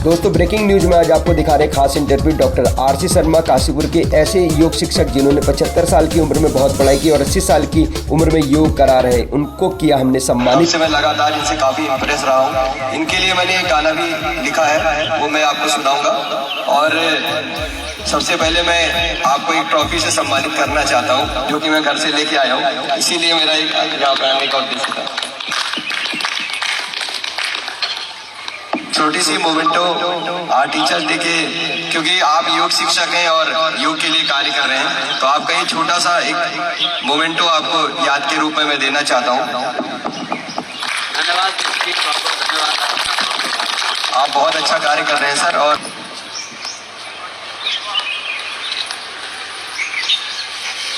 दोस्तों breaking news में आज आपको दिखा रहे खास interview doctor RC Sharma Kashipur के ऐसे योग शिक्षक जिन्होंने 75 साल की उम्र में बहुत पढ़ाई की और 80 साल की उम्र में योग करा रहे, उनको किया हमने सम्मानित। मैं लगातार इनसे काफी इम्प्रेस रहा हूँ। इनके लिए मैंने एक गाना भी लिखा है, वो मैं आपको सुनाऊंगा। और सबसे पहले मैं आपको एक ट्रॉफी से सम्मानित करना चाहता हूँ, जो कि मैं घर से लेके आया हूँ, इसीलिए मेरा एक यहाँ पे आने का उद्देश्य था। छोटी सी मोमेंटो टीचर्स डे के, क्योंकि आप योग शिक्षक हैं और योग के लिए कार्य कर रहे हैं, तो आपका ये छोटा सा एक मोमेंटो आपको याद के रूप में मैं देना चाहता हूँ। धन्यवाद, आप बहुत अच्छा कार्य कर रहे हैं सर। और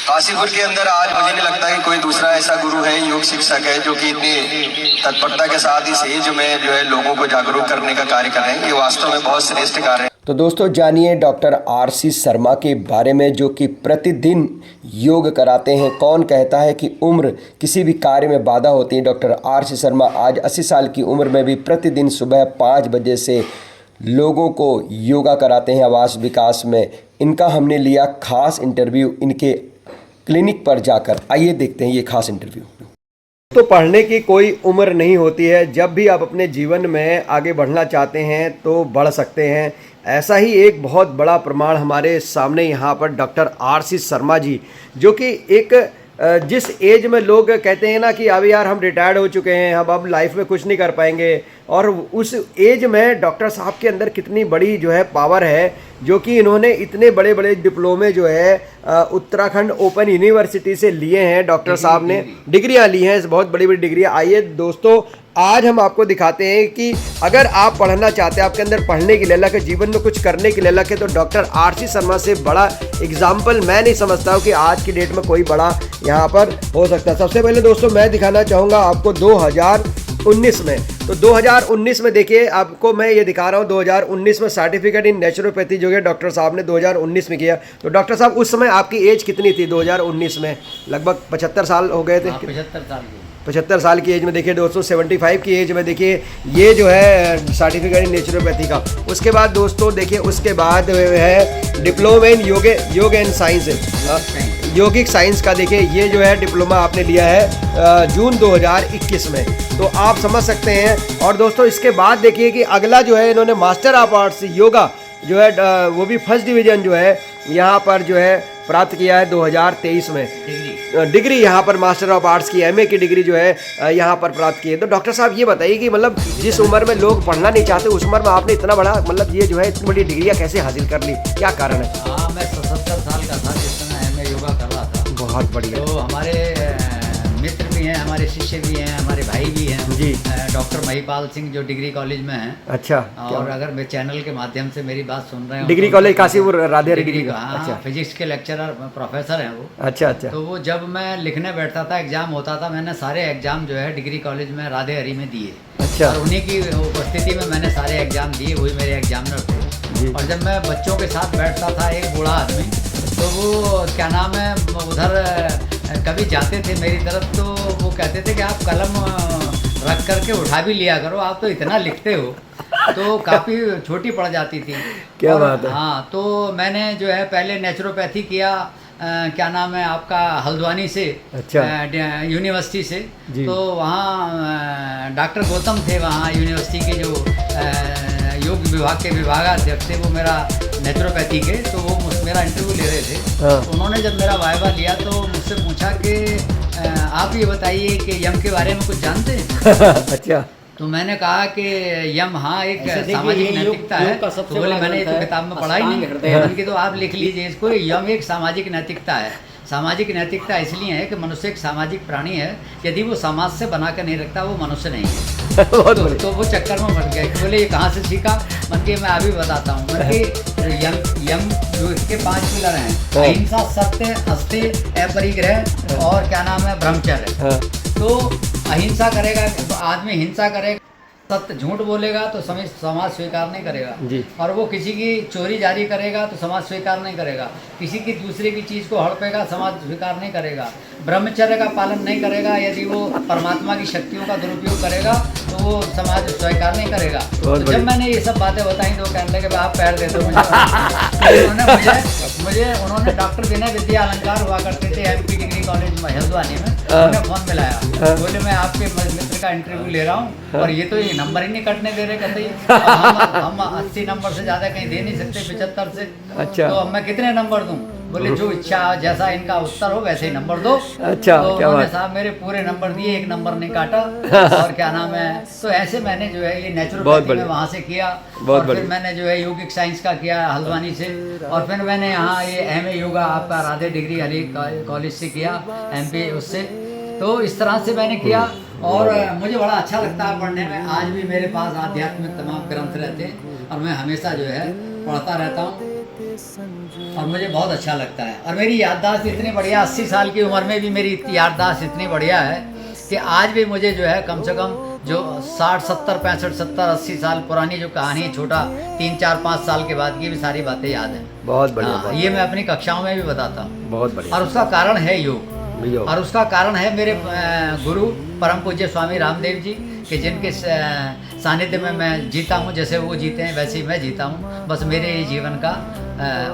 काशीपुर के अंदर आज मुझे नहीं लगता कि कोई दूसरा ऐसा गुरु है, योग शिक्षक है, जो कि इतनी तत्परता के साथ इस एज में जो है लोगों को जागरूक करने का कार्य कर रहे हैं। ये वास्तव में बहुत श्रेष्ठ कार्य है। तो दोस्तों जानिए डॉक्टर आरसी शर्मा के बारे में, जो कि प्रतिदिन योग कराते हैं। कौन कहता है कि उम्र किसी भी कार्य में बाधा होती है। डॉक्टर आरसी शर्मा आज 80 साल की उम्र में भी प्रतिदिन सुबह 5 बजे से लोगों को योगा कराते हैं आवास विकास में। इनका हमने लिया खास इंटरव्यू इनके क्लिनिक पर जाकर। आइए देखते हैं ये खास इंटरव्यू। तो पढ़ने की कोई उम्र नहीं होती है, जब भी आप अपने जीवन में आगे बढ़ना चाहते हैं तो बढ़ सकते हैं। ऐसा ही एक बहुत बड़ा प्रमाण हमारे सामने यहाँ पर डॉक्टर आरसी शर्मा जी, जो कि एक जिस एज में लोग कहते हैं ना कि अब यार हम रिटायर्ड हो चुके हैं, हम अब लाइफ में कुछ नहीं कर पाएंगे, और उस एज में डॉक्टर साहब के अंदर कितनी बड़ी जो है पावर है, जो कि इन्होंने इतने बड़े बड़े डिप्लोमे जो है उत्तराखंड ओपन यूनिवर्सिटी से लिए हैं। डॉक्टर साहब ने डिग्रियां ली हैं, बहुत बड़ी बड़ी डिग्रियां। आइए दोस्तों आज हम आपको दिखाते हैं कि अगर आप पढ़ना चाहते हैं, आपके अंदर पढ़ने की ललक है, जीवन में कुछ करने की ललक है, तो डॉक्टर आरसी शर्मा से बड़ा एग्जाम्पल मैं नहीं समझता हूँ कि आज की डेट में कोई बड़ा यहाँ पर हो सकता है। सबसे पहले दोस्तों मैं दिखाना चाहूँगा आपको 2019 में। तो 2019 में देखिए, आपको मैं ये दिखा रहा हूँ 2019 में सर्टिफिकेट इन नेचुरोपैथी जो है डॉक्टर साहब ने 2019 में किया। तो डॉक्टर साहब उस समय आपकी एज कितनी थी 2019 में? लगभग 75 साल हो गए थे। 75 साल की एज में देखिए दोस्तों, 75 की एज में देखिए ये जो है सर्टिफिकेट इन नेचुरोपैथी का। उसके बाद दोस्तों देखिए, उसके बाद है डिप्लोमा इन योग एंड साइंस, यौगिक साइंस का। देखिए ये जो है डिप्लोमा आपने लिया है जून 2021 में, तो आप समझ सकते हैं। और दोस्तों इसके बाद देखिए कि अगला जो है इन्होंने मास्टर ऑफ आर्ट्स योगा जो है वो भी फर्स्ट डिवीजन जो है यहाँ पर जो है प्राप्त किया है 2023 में। डिग्री यहाँ पर मास्टर ऑफ आर्ट्स की एमए की डिग्री जो है यहाँ पर प्राप्त की है। तो डॉक्टर साहब ये बताइए कि मतलब जिस उम्र में लोग पढ़ना नहीं चाहते, उस उम्र में आपने इतना बड़ा मतलब ये जो है इतनी बड़ी डिग्रियाँ कैसे हासिल कर ली, क्या कारण है? हाँ, मैं 77 साल का था जिस समय एमए योगा कर रहा था। बहुत बढ़िया। तो हमारे मित्र भी हैं, हमारे शिष्य भी हैं, हमारे भाई भी हैं जी। डॉक्टर महिपाल सिंह जो डिग्री कॉलेज में हैं। अच्छा। और अगर मैं चैनल के माध्यम से मेरी बात सुन रहे हो, degree college Kashipur Radhe degree का, अच्छा, फिजिक्स के लेक्चरर प्रोफेसर हैं वो। अच्छा अच्छा। तो वो जब मैं लिखने बैठता था, एग्जाम होता था, मैंने सारे एग्जाम जो है डिग्री कॉलेज में राधे हरी में दिए। अच्छा। और उन्हीं की उपस्थिति में मैंने सारे एग्जाम दिए, वही मेरे एग्जामिनर थे। और जब मैं बच्चों के साथ बैठता था, एक बूढ़ा आदमी, तो वो क्या नाम है उधर कभी जाते थे मेरी तरफ, तो वो कहते थे कि आप कलम रख करके उठा भी लिया करो, आप तो इतना लिखते हो। तो काफ़ी छोटी पड़ जाती थी। क्या बात है। हाँ, तो मैंने जो है पहले नेचुरोपैथी किया क्या नाम है आपका हल्द्वानी से। अच्छा। यूनिवर्सिटी से। तो वहाँ डॉक्टर गौतम थे वहाँ यूनिवर्सिटी के जो योग विभाग के विभागाध्यक्ष थे, वो मेरा नेचुरोपैथी के, तो वो मेरा इंटरव्यू ले रहे थे। हाँ। तो उन्होंने जब मेरा वाइवा लिया तो मुझसे पूछा कि आप ये बताइए कि यम के बारे में कुछ जानते हैं? अच्छा। तो मैंने कहा कि यम हाँ एक सामाजिक नैतिकता है। तो बोले मैंने ये तो किताब में पढ़ा ही नहीं। उनकी तो आप लिख लीजिए इसको, यम एक सामाजिक नैतिकता है। सामाजिक नैतिकता इसलिए है कि मनुष्य एक सामाजिक प्राणी है, यदि वो समाज से बना कर नहीं रखता वो मनुष्य नहीं है। तो वो चक्कर में फंस गए। बोले ये कहाँ से सीखा? मन के मैं अभी बताता हूँ। मन के यम जो इसके 5 पिलर हैं, अहिंसा, सत्य, अस्तेय, अपरिग्रह और क्या नाम है ब्रह्मचर्य। तो अहिंसा करेगा आदमी, हिंसा करेगा, सत्य झूठ बोलेगा तो समाज स्वीकार नहीं करेगा जी। और वो किसी की चोरी जारी करेगा तो समाज स्वीकार नहीं करेगा। किसी की दूसरे की चीज़ को हड़पेगा, समाज स्वीकार नहीं करेगा। ब्रह्मचर्य का पालन नहीं करेगा, यदि वो परमात्मा की शक्तियों का दुरुपयोग करेगा तो वो समाज स्वीकार नहीं करेगा। तो जब मैंने ये सब बातें बताई तो कहने लगे आप पैर दे दो मुझे। तो उन्होंने डॉक्टर विनय विद्या अलंकार हुआ करते थे MP डिग्री कॉलेज हल्द्वानी में, उन्होंने फोन मिलाया, बोले मैं आपके मित्र का इंटरव्यू ले रहा हूँ और ये तो ये नंबर ही नहीं कटने दे रहे, कहते हम 80 नंबर से ज़्यादा कहीं दे नहीं सकते, 75 से। अच्छा, तो अब मैं कितने नंबर दूँ? बोले जो इच्छा जैसा इनका उत्तर हो वैसे ही नंबर दो। अच्छा, तो उन्होंने साहब मेरे पूरे नंबर दिए, एक नंबर नहीं काटा। और क्या नाम है, तो ऐसे मैंने जो है ये नेचुरोपैथी में वहाँ से किया, और फिर मैंने जो है योगिक साइंस का किया हल्द्वानी से, और फिर मैंने यहाँ ये MA योगा आपका राधे डिग्री अली कॉलेज से किया, MP उससे। तो इस तरह से मैंने किया और मुझे बड़ा अच्छा लगता है पढ़ने में। आज भी मेरे पास आध्यात्मिक तमाम ग्रंथ रहते हैं और मैं हमेशा जो है पढ़ता रहता हूँ और मुझे बहुत अच्छा लगता है। और मेरी याददाश्त इतनी बढ़िया, 80 साल की उम्र में भी मेरी याददाश्त इतनी बढ़िया है कि आज भी मुझे जो है कम से कम जो 60, 70, 65, 70, 80 साल पुरानी जो कहानी है, छोटा 3, 4, 5 साल के बाद की भी सारी बातें याद हैं। बहुत बढ़िया। ये मैं अपनी कक्षाओं में भी बताता हूँ। बहुत बढ़िया। और उसका कारण है योग, और उसका कारण है मेरे गुरु परम पूज्य स्वामी रामदेव जी कि जिनके सानिध्य में मैं जीता हूँ। जैसे वो जीते हैं वैसे ही मैं जीता हूँ। बस मेरे जीवन का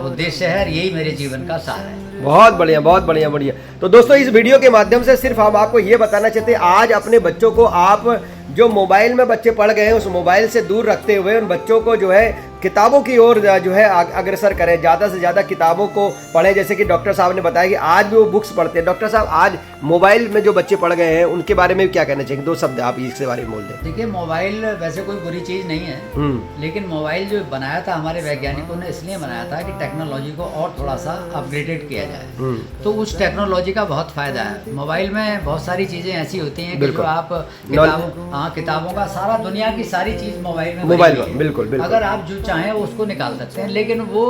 उद्देश्य है और यही मेरे जीवन का सार है। बहुत बढ़िया, बहुत बढ़िया, बढ़िया। तो दोस्तों इस वीडियो के माध्यम से सिर्फ हम आपको ये बताना चाहते हैं, आज अपने बच्चों को आप जो मोबाइल में बच्चे पढ़ गए हैं उस मोबाइल से दूर रखते हुए उन बच्चों को जो है किताबों की ओर जो है अग्रसर करें, ज़्यादा से ज़्यादा किताबों को पढ़ें। जैसे कि डॉक्टर साहब ने बताया कि आज भी वो बुक्स पढ़ते हैं। डॉक्टर साहब आज मोबाइल में जो बच्चे पढ़ गए हैं उनके बारे में क्या कहना चाहिए? 2 शब्द आप इसके बारे में बोल दें। देखिए, मोबाइल वैसे कोई बुरी चीज़ नहीं है, लेकिन मोबाइल जो बनाया था हमारे वैज्ञानिकों ने इसलिए बनाया था कि टेक्नोलॉजी को और थोड़ा सा अपग्रेडेड किया जाए। तो उस टेक्नोलॉजी का बहुत फायदा है। मोबाइल में बहुत सारी चीज़ें ऐसी होती हैं कि जो आप किताबों का सारा दुनिया की सारी चीज़ मोबाइल में बिल्कुल अगर आप जो चाहें वो उसको निकाल सकते हैं, लेकिन वो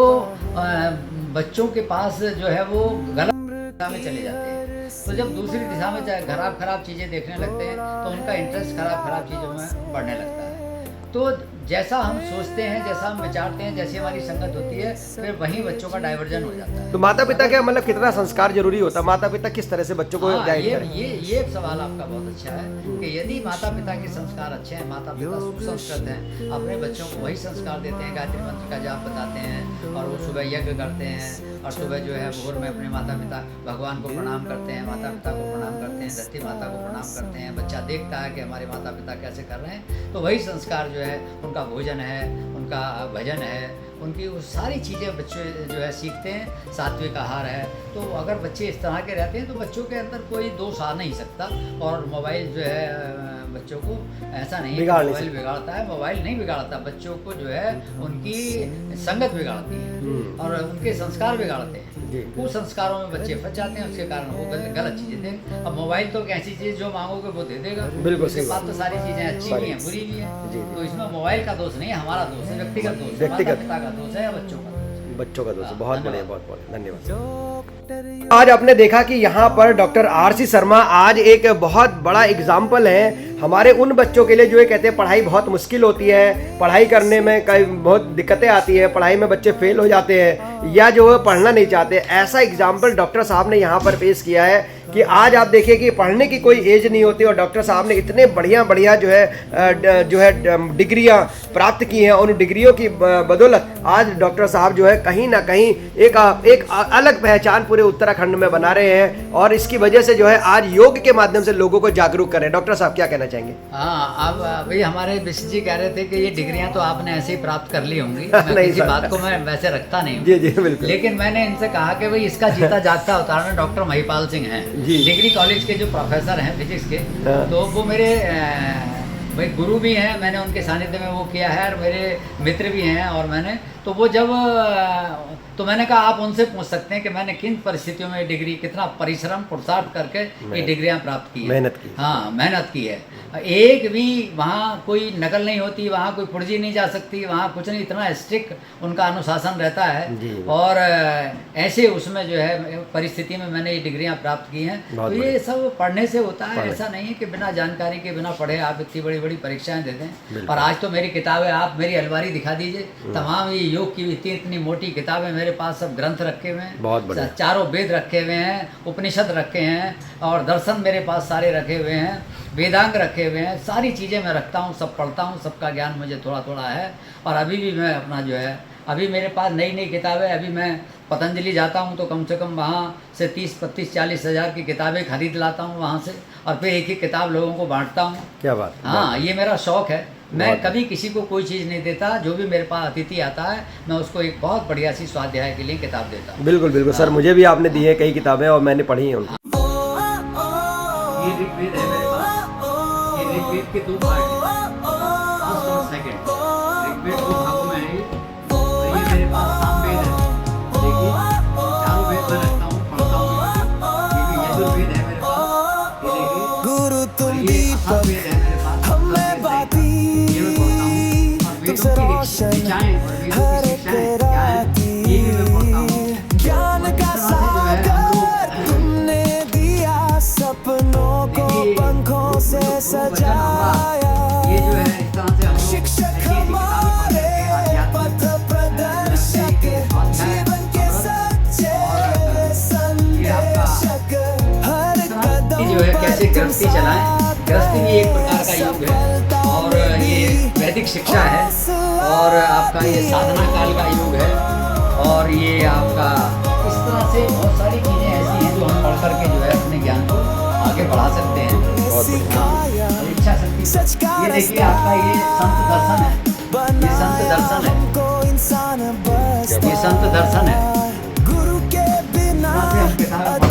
बच्चों के पास जो है वो गलत दिशा में चले जाते हैं। तो जब दूसरी दिशा में खराब चीज़ें देखने लगते हैं तो उनका इंटरेस्ट खराब चीज़ों में बढ़ने लगता है। तो जैसा हम सोचते हैं, जैसा हम विचारते हैं, जैसी हमारी संगत होती है, फिर वहीं बच्चों का डाइवर्जन हो जाता है। तो माता पिता का मतलब कितना संस्कार जरूरी होता है? माता पिता किस तरह से बच्चों को गाइड करें? ये एक सवाल आपका बहुत अच्छा है कि यदि माता पिता के संस्कार अच्छे हैं, माता पिता सुसंस्कृत हैं, अपने बच्चों को वही संस्कार देते हैं, गायत्री मंत्र का जाप बताते हैं और वो सुबह यज्ञ करते हैं और सुबह जो है भोर में अपने माता पिता भगवान को प्रणाम करते हैं, माता पिता को प्रणाम करते हैं, धरती माता को प्रणाम करते हैं। बच्चा देखता है कि हमारे माता पिता कैसे कर रहे हैं, तो वही संस्कार जो है उनका भोजन है, उनका भजन है, उनकी वो सारी चीज़ें बच्चे जो है सीखते हैं। सात्विक आहार है। तो अगर बच्चे इस तरह के रहते हैं तो बच्चों के अंदर कोई दोष आ नहीं सकता। और मोबाइल जो है बच्चों को ऐसा नहीं है मोबाइल बिगाड़ता है, मोबाइल नहीं बिगाड़ता, बच्चों को जो है उनकी संगत बिगाड़ती है और उनके संस्कार बिगाड़ते हैं। वो संस्कारों में बच्चे फंस जाते हैं, उसके कारण वो गलत चीज़ें दें। अब मोबाइल तो एक ऐसी चीज़ जो मांगोगे वो दे देगा। बिल्कुल, उसके बाद तो सारी चीज़ें अच्छी भी हैं, बुरी भी हैं। तो इसमें मोबाइल का दोष नहीं है, हमारा दोष है, व्यक्तिगत दोष है, माता पिता का दोष है या बच्चों का दोष। बहुत बढ़िया, बहुत धन्यवाद। आज आपने देखा कि यहाँ पर डॉक्टर RC शर्मा आज एक बहुत बड़ा एग्जाम्पल है हमारे उन बच्चों के लिए जो ये कहते हैं पढ़ाई बहुत मुश्किल होती है, पढ़ाई करने में कई बहुत दिक्कतें आती है, पढ़ाई में बच्चे फेल हो जाते हैं या जो है पढ़ना नहीं चाहते। ऐसा एग्जाम्पल डॉक्टर साहब ने यहाँ पर पेश किया है कि आज आप देखिए कि पढ़ने की कोई एज नहीं होती और डॉक्टर साहब ने इतने बढ़िया जो है डिग्रियां प्राप्त की हैं और उन डिग्रियों की बदौलत आज डॉक्टर साहब जो है कहीं ना कहीं एक अलग पहचान पूरे उत्तराखंड में बना रहे हैं और इसकी वजह से जो है आज योग के माध्यम से लोगों को जागरूक करें। डॉक्टर साहब क्या कहना चाहेंगे? हाँ, अब भाई हमारे विश्व जी कह रहे थे कि ये डिग्रियां तो आपने ऐसे ही प्राप्त कर ली होंगी। मैं किसी बात को मैं वैसे रखता नहीं हूँ। जी बिल्कुल। लेकिन मैंने इनसे कहा कि भाई इसका जीता जागता उदाहरण डॉक्टर महिपाल सिंह हैं, डिग्री कॉलेज के जो प्रोफेसर हैं फिजिक्स के। तो वो मेरे भाई गुरु भी हैं, मैंने उनके सानिध्य में वो किया है और मेरे मित्र भी हैं। और मैंने तो वो जब तो मैंने कहा आप उनसे पूछ सकते हैं कि मैंने किन परिस्थितियों में डिग्री, कितना परिश्रम पुरुषार्थ करके ये डिग्रियां प्राप्त की है, मेहनत की है। एक भी वहाँ कोई नकल नहीं होती, वहाँ कोई फुर्जी नहीं जा सकती, वहाँ कुछ नहीं, इतना स्ट्रिक्ट उनका अनुशासन रहता है। और ऐसे उसमें जो है परिस्थिति में मैंने ये डिग्रियां प्राप्त की हैं। तो ये सब पढ़ने से होता है, ऐसा नहीं है कि बिना जानकारी के बिना पढ़े आप इतनी बड़ी बड़ी परीक्षाएं देते हैं। और आज तो मेरी किताबें, आप मेरी अलमारी दिखा दीजिए, तमाम ये योग की इतनी मोटी किताबें मेरे मेरे पास सब ग्रंथ रखे हुए हैं, बहुत बढ़िया। चारों वेद रखे हुए हैं, उपनिषद रखे हैं, और दर्शन मेरे पास सारे रखे हुए हैं, वेदांग रखे हुए हैं, सारी चीज़ें मैं रखता हूँ, सब पढ़ता हूँ, सबका ज्ञान मुझे थोड़ा थोड़ा है। और अभी भी मैं अपना जो है, अभी मेरे पास नई नई किताबें, अभी मैं पतंजलि जाता हूँ तो कम से कम वहाँ से 30-35-40 हज़ार की किताबें खरीद लाता हूँ वहाँ से, और फिर एक एक किताब लोगों को बांटता हूँ। क्या बात है। हाँ, ये मेरा शौक़ है। मैं कभी किसी को कोई चीज़ नहीं देता, जो भी मेरे पास अतिथि आता है मैं उसको एक बहुत बढ़िया सी स्वाध्याय के लिए किताब देता हूँ। बिल्कुल बिल्कुल सर, मुझे भी आपने दी है कई किताबें और मैंने पढ़ी हैं उनको। ये ऋग्वेद है मेरे पास, ये ऋग्वेद के 2 पार्ट हैं, फर्स्ट और सेकंड। ऋग्वेद 2 भागों में है ये, और ये मेरे पास सामवेद है। देखिए, चारों वेद मैं रखता हूँ, पढ़ता हूँ। ये भी यजुर्वेद है मेरे पास, ये देखिए। गुरु तुम और भी ये अथर्ववेद है मेरे पास, हमें बाती ये मैं पढ़ता हूँ। और वेदों की ऋचाएं और वेदों की शिक्षाएं क्या है, ये भी मैं पढ़ता हूँ। ज्ञान का सागर तुमने दिया, सपनों को पंखों से सजाया। ये जो है इस तरह से हम लोग शिक्षक हमारे पथ प्रदर्शक, जीवन के सच्चे संदेशक, हर कदम जो है कैसे गृहस्थी चलाएं। गृहस्थी भी एक प्रकार का योग है, और ये वैदिक शिक्षा है, और आपका ये साधना काल का योग है, और ये आपका इस तरह से बहुत सारी चीज़ें ऐसी हैं जो हम पढ़ करके जो है अपने ज्ञान को आगे बढ़ा सकते हैं। हाँ, इच्छा शक्ति। ये देखिए आपका ये संत दर्शन है, ये संत दर्शन है, ये संत दर्शन है। गुरु के बिना हम किताब